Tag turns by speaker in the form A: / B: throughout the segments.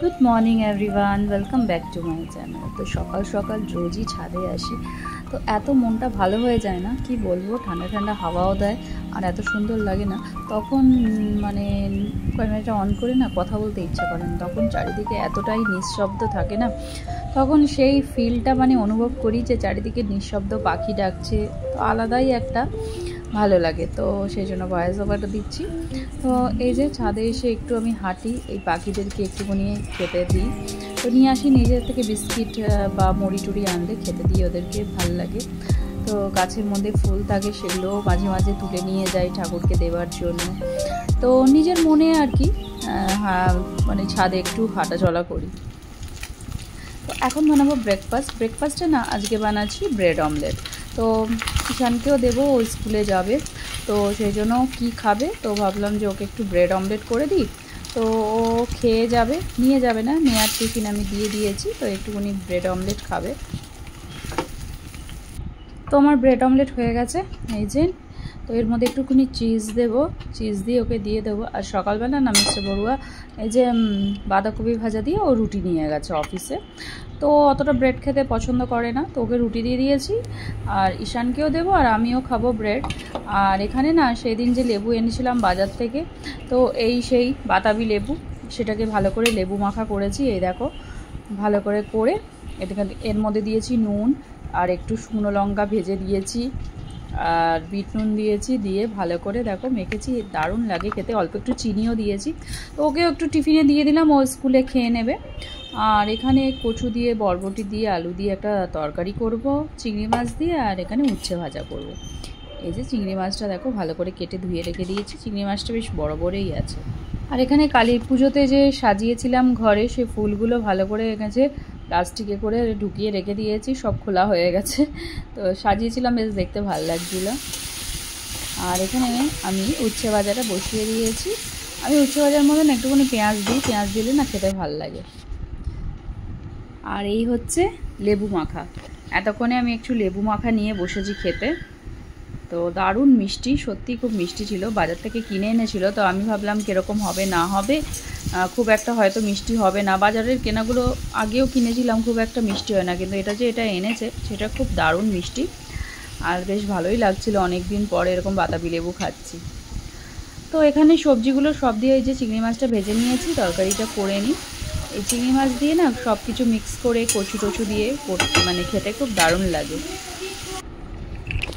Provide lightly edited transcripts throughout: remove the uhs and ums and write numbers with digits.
A: Good morning everyone, welcome back to my channel. তো সকাল সকাল রোজই ছাদে আসি, তো এত মনটা ভালো হয়ে যায় না, কি বলবো। ঠান্ডা ঠান্ডা হাওয়াও দেয় আর এত সুন্দর লাগে না। তখন মানে ক্যামেরাটা অন করে না কথা বলতে ইচ্ছা করে না। তখন চারিদিকে এতটাই নিঃশব্দ থাকে না, তখন সেই ফিলটা মানে অনুভব করি যে চারিদিকে নিঃশব্দ, পাখি ডাকছে, তো আলাদাই একটা ভালো লাগে। তো সেই জন্য ভয়েস ওভারটা দিচ্ছি। তো এই যে ছাদে এসে একটু আমি হাঁটি, এই পাখিদেরকে একটুখানি খেতে দিই। তো নিয়ে আসি নিজের থেকে বিস্কিট বা মুড়ি টুড়ি আনলে খেতে দিই, ওদেরকে ভালো লাগে। তো গাছের মধ্যে ফুল থাকে, সেগুলো মাঝে মাঝে তুলে নিয়ে যাই ঠাকুরকে দেওয়ার জন্য। তো নিজের মনে আর কি মানে ছাদে একটু হাঁটা চলা করি। তো এখন বানাবো ব্রেকফাস্টে না আজকে বানাচ্ছি ব্রেড অমলেট। তো ঈশানকেও দেবো, ও স্কুলে যাবে, তো সেই জন্য কী খাবে, তো ভাবলাম যে ওকে একটু ব্রেড অমলেট করে দিই। তো ও খেয়ে যাবে, নিয়ে যাবে না, নেয়ার টিফিন আমি দিয়ে দিয়েছি, তো একটুখানি ব্রেড অমলেট খাবে। তো আমার ব্রেড অমলেট হয়ে গেছে, এই যে। তো এর মধ্যে একটুখানি চিজ দেবো, চিজ দিয়ে ওকে দিয়ে দেবো। আর সকালবেলা না মিস্টার বড়ুয়া এই যে বাঁধাকপি ভাজা দিয়ে ও রুটি নিয়ে গেছে অফিসে। তো অতটা ব্রেড খেতে পছন্দ করে না, তো ওকে রুটি দিয়ে দিয়েছি। আর ঈশানকেও দেবো আর আমিও খাবো ব্রেড। আর এখানে না সেদিন যে লেবু এনেছিলাম বাজার থেকে, তো সেই বাতাবি লেবু, সেটাকে ভালো করে লেবু মাখা করেছি। এই দেখো, ভালো করে করে এর মধ্যে দিয়েছি নুন আর একটু শুকনো লঙ্কা ভেজে দিয়েছি, আর বিট নুন দিয়েছি, দিয়ে ভালো করে দেখো মেখেছি, দারুণ লাগে খেতে। অল্প একটু চিনিও দিয়েছি। তো ওকেও একটু টিফিনে দিয়ে দিলাম, ও স্কুলে খেয়ে নেবে। আর এখানে কচু দিয়ে, বরবটি দিয়ে, আলু দিয়ে একটা তরকারি করব চিংড়ি মাছ দিয়ে, আর এখানে উচ্ছে ভাজা করব। এই যে চিংড়ি মাছটা দেখো ভালো করে কেটে ধুয়ে রেখে দিয়েছি, চিংড়ি মাছটা বেশ বড় বড়ই আছে। আর এখানে কালী পুজোতে যে সাজিয়েছিলাম ঘরে, সে ফুলগুলো ভালো করে গেছে প্লাস্টিকে করে ঢুকিয়ে রেখে দিয়েছি, সব খোলা হয়ে গেছে। তো সাজিয়েছিলাম, বেশ দেখতে ভালো লাগছিলো। আর এখানে আমি উচ্ছে ভাজাটা বসিয়ে দিয়েছি। আমি উচ্ছে ভাজার মধ্যে না একটুখানি পেঁয়াজ দিই, পেঁয়াজ দিলে না খেতে ভালো লাগে। আর এই হচ্ছে লেবু মাখা, এতক্ষণে আমি একটু লেবু মাখা নিয়ে বসেছি খেতে। তো দারুণ মিষ্টি, সত্যি খুব মিষ্টি ছিল, বাজার থেকে কিনে এনেছিল। তো আমি ভাবলাম কীরকম হবে না হবে, খুব একটা হয়তো মিষ্টি হবে না। বাজারের কেনাগুলো আগেও কিনেছিলাম, খুব একটা মিষ্টি হয় না, কিন্তু এটা এনেছে সেটা খুব দারুণ মিষ্টি। আর বেশ ভালোই লাগছিল, অনেক দিন পরে এরকম বাতাবি লেবু খাচ্ছি। তো এখানে সবজিগুলো সব দিয়ে, এই যে চিংড়ি মাছটা ভেজে নিয়েছি, তরকারিটা করে নিই। এই চিংড়ি মাছ দিয়ে না সব কিছু মিক্স করে কচু টচু দিয়ে মানে খেতে খুব দারুণ লাগে।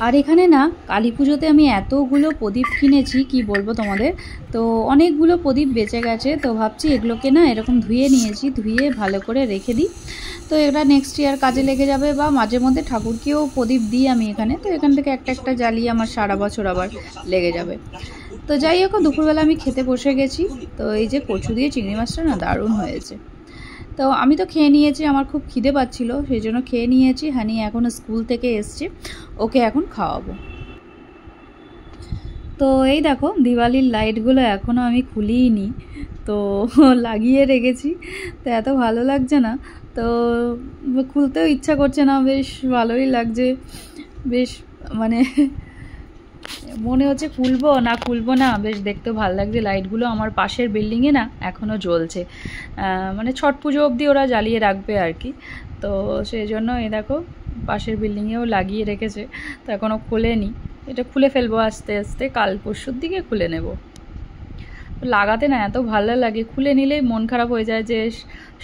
A: আর এখানে না কালী পুজোতে আমি এতগুলো প্রদীপ কিনেছি, কি বলবো তোমাদের। তো অনেকগুলো প্রদীপ বেঁচে গেছে, তো ভাবছি এগুলোকে না এরকম ধুয়ে নিয়েছি, ধুয়ে ভালো করে রেখে দিই। তো এটা নেক্সট ইয়ার কাজে লেগে যাবে, বা মাঝে মধ্যে ঠাকুরকেও প্রদীপ দিই আমি এখানে। তো এখান থেকে একটা একটা জ্বালিয়ে আমার সারা বছর আবার লেগে যাবে। তো যাই হোক, দুপুরবেলা আমি খেতে বসে গেছি। তো এই যে কচু দিয়ে চিংড়ি মাছটা না দারুণ হয়েছে। তো আমি তো খেয়ে নিয়েছি, আমার খুব খিদে পাচ্ছিল, সেই জন্য খেয়ে নিয়েছি। হানি এখনও স্কুল থেকে এসছে, ওকে এখন খাওয়াবো। তো এই দেখো দিওয়ালির লাইটগুলো এখনও আমি খুলিনি, তো লাগিয়ে রেখেছি। তো এত ভালো লাগছে না, তো খুলতেও ইচ্ছা করছে না, বেশ ভালোই লাগছে। বেশ মানে মনে হচ্ছে খুলবো না, বেশ দেখতে ভালো লাগছে। লাইটগুলো আমার পাশের বিল্ডিংয়ে না এখনও জ্বলছে, মানে ছট পুজো অবধি ওরা জ্বালিয়ে রাখবে আর কি। তো সেই জন্য এই দেখো পাশের বিল্ডিংয়েও লাগিয়ে রেখেছে, তো এখনও খোলেনি। এটা খুলে ফেলবো আস্তে আস্তে, কাল পরশুর দিকে খুলে নেব। লাগাতে না এত ভালো লাগে, খুলে নিলেই মন খারাপ হয়ে যায় যে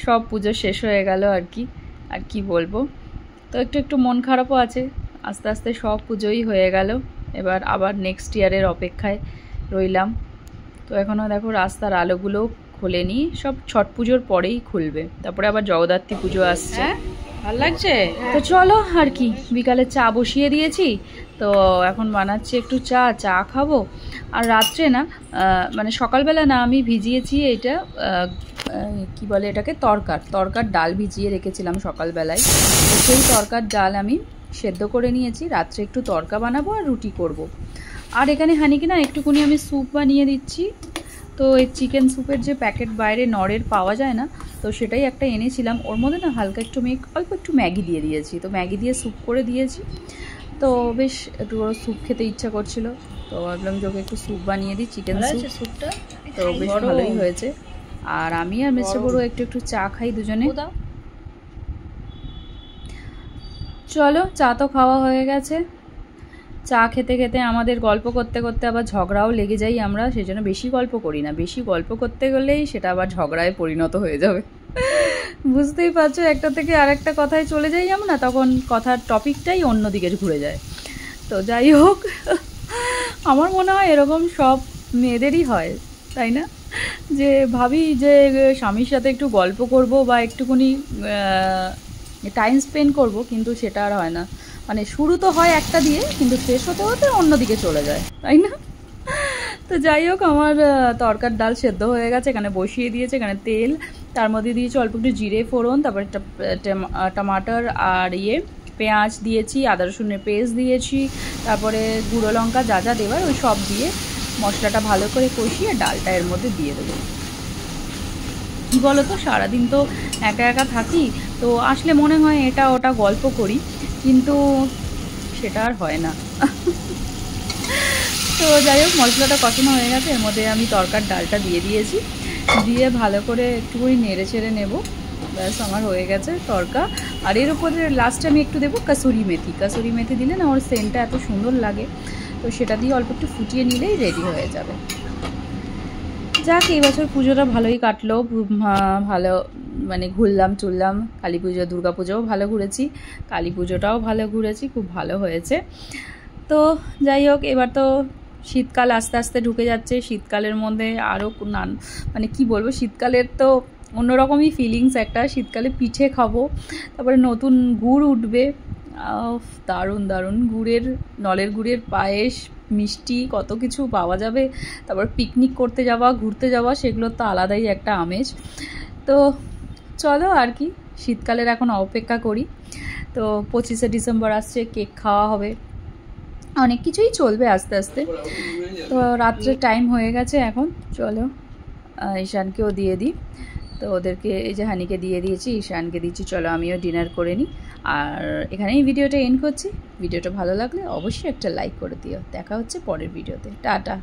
A: সব পুজো শেষ হয়ে গেল আর কি। আর কি বলবো, তো একটু মন খারাপও আছে। আস্তে আস্তে সব পুজোই হয়ে গেল, এবার আবার নেক্সট ইয়ারের অপেক্ষায় রইলাম। তো এখনও দেখো রাস্তার আলোগুলো খোলেনি, সব ছট পুজোর পরেই খুলবে, তারপরে আবার জগদ্ধাত্রী পুজো আসছে। ভালো লাগছে। তো চলো আর কি, বিকালে চা বসিয়ে দিয়েছি, তো এখন বানাচ্ছি একটু চা খাবো। আর রাত্রে না মানে সকালবেলা না আমি ভিজিয়েছি এটা কি বলে এটাকে, তরকার ডাল ভিজিয়ে রেখেছিলাম সকালবেলায়। তো সেই তরকার ডাল আমি সেদ্ধ করে নিয়েছি, রাত্রে একটু তরকা বানাবো আর রুটি করব। আর এখানে হানিকে না একটুখানি আমি স্যুপ বানিয়ে দিচ্ছি। তো এই চিকেন স্যুপের যে প্যাকেট বাইরে নড়ের পাওয়া যায় না, তো সেটাই একটা এনেছিলাম। ওর মধ্যে না হালকা একটু অল্প একটু ম্যাগি দিয়ে দিয়েছি, তো ম্যাগি দিয়ে স্যুপ করে দিয়েছি। তো বেশ একটু ওর স্যুপ খেতে ইচ্ছা করছিল, তো ভাবলাম যে ওকে একটু স্যুপ বানিয়ে দিই, চিকেন স্যুপটা। তো বেশ ভালোই হয়েছে। আর আমি আর মিস্টার বড়ুয়া একটু একটু চা খাই দুজনে। চলো, চা তো খাওয়া হয়ে গেছে। চা খেতে খেতে আমাদের গল্প করতে করতে আবার ঝগড়াও লেগে যাই আমরা, সেই জন্য বেশি গল্প করি না। বেশি গল্প করতে গেলেই সেটা আবার ঝগড়ায় পরিণত হয়ে যাবে। বুঝতেই পারছো, একটা থেকে আরেকটা কথায় চলে যাই আমরা, তখন কথার টপিকটাই অন্যদিকে ঘুরে যায়। তো যাই হোক, আমার মনে হয় এরকম সব মেয়েদেরই হয়, তাই না? যে ভাবি যে স্বামীর সাথে একটু গল্প করব বা একটুখানি টাইম স্পেন্ড করব, কিন্তু সেটা আর হয় না। মানে শুরু তো হয় একটা দিয়ে, কিন্তু শেষ হতে হতে অন্যদিকে চলে যায়, তাই না? তো যাই হোক, আমার তরকার ডাল সেদ্ধ হয়ে গেছে, এখানে বসিয়ে দিয়েছে। এখানে তেল, তার মধ্যে দিয়েছি অল্প একটু জিরে ফোড়ন, তারপরে টমাটার আর পেঁয়াজ দিয়েছি, আদা রসুনের পেস্ট দিয়েছি, তারপরে গুঁড়ো লঙ্কা, যা যা দেওয়ার ওই সব দিয়ে মশলাটা ভালো করে কষিয়ে ডালটা এর মধ্যে দিয়ে দেবো। কী বলো তো, সারাদিন তো একা একা থাকি, তো আসলে মনে হয় এটা ওটা গল্প করি, কিন্তু সেটা আর হয় না। তো যাই হোক, মশলাটা কষানো হয়ে গেছে, এর মধ্যে আমি তরকার ডালটা দিয়ে দিয়েছি, দিয়ে ভালো করে একটুখানি নেড়ে ছেড়ে নেবো। ব্যাস, আমার হয়ে গেছে তরকা। আর এর উপরে লাস্টে আমি একটু দেবো কাসুরি মেথি। কাসুরি মেথি দিলে না ওর সেন্টটা এত সুন্দর লাগে, তো সেটা দিয়ে অল্প একটু ফুটিয়ে নিলেই রেডি হয়ে যাবে। যাক, এই বছর পুজোটা ভালোই কাটলো, ভালো মানে ঘুরলাম চুরলাম। কালী পুজো, দুর্গা পুজোও ভালো ঘুরেছি, কালী পুজোটাও ভালো ঘুরেছি, খুব ভালো হয়েছে। তো যাই হোক, এবার তো শীতকাল আস্তে আস্তে ঢুকে যাচ্ছে। শীতকালের মধ্যে আরও মানে কি বলবো, শীতকালের তো অন্যরকমই ফিলিংস একটা। শীতকালে পিঠে খাবো, তারপরে নতুন গুড় উঠবে, দারুণ দারুণ নলের গুড়ের পায়েস, মিষ্টি, কত কিছু পাওয়া যাবে। তারপর পিকনিক করতে যাওয়া, ঘুরতে যাওয়া, সেগুলোর তো আলাদাই একটা আমেজ। তো চলো আর কি, শীতকালের এখন অপেক্ষা করি। তো 25শে ডিসেম্বর আসছে, কেক খাওয়া হবে, অনেক কিছুই চলবে আস্তে আস্তে। তো রাত্রের টাইম হয়ে গেছে এখন, চলো ঈশানকেও দিয়ে দিই। তো ওদেরকে, এই যে হানিকে দিয়ে দিয়েছি, ঈশানকে দিচ্ছি, চলো আমিও ডিনার করে নিই। আর এখানেই ভিডিওটা এন্ড করছি। ভিডিওটা ভালো লাগলে অবশ্যই একটা লাইক করে দিও। দেখা হচ্ছে পরের ভিডিওতে। টাটা।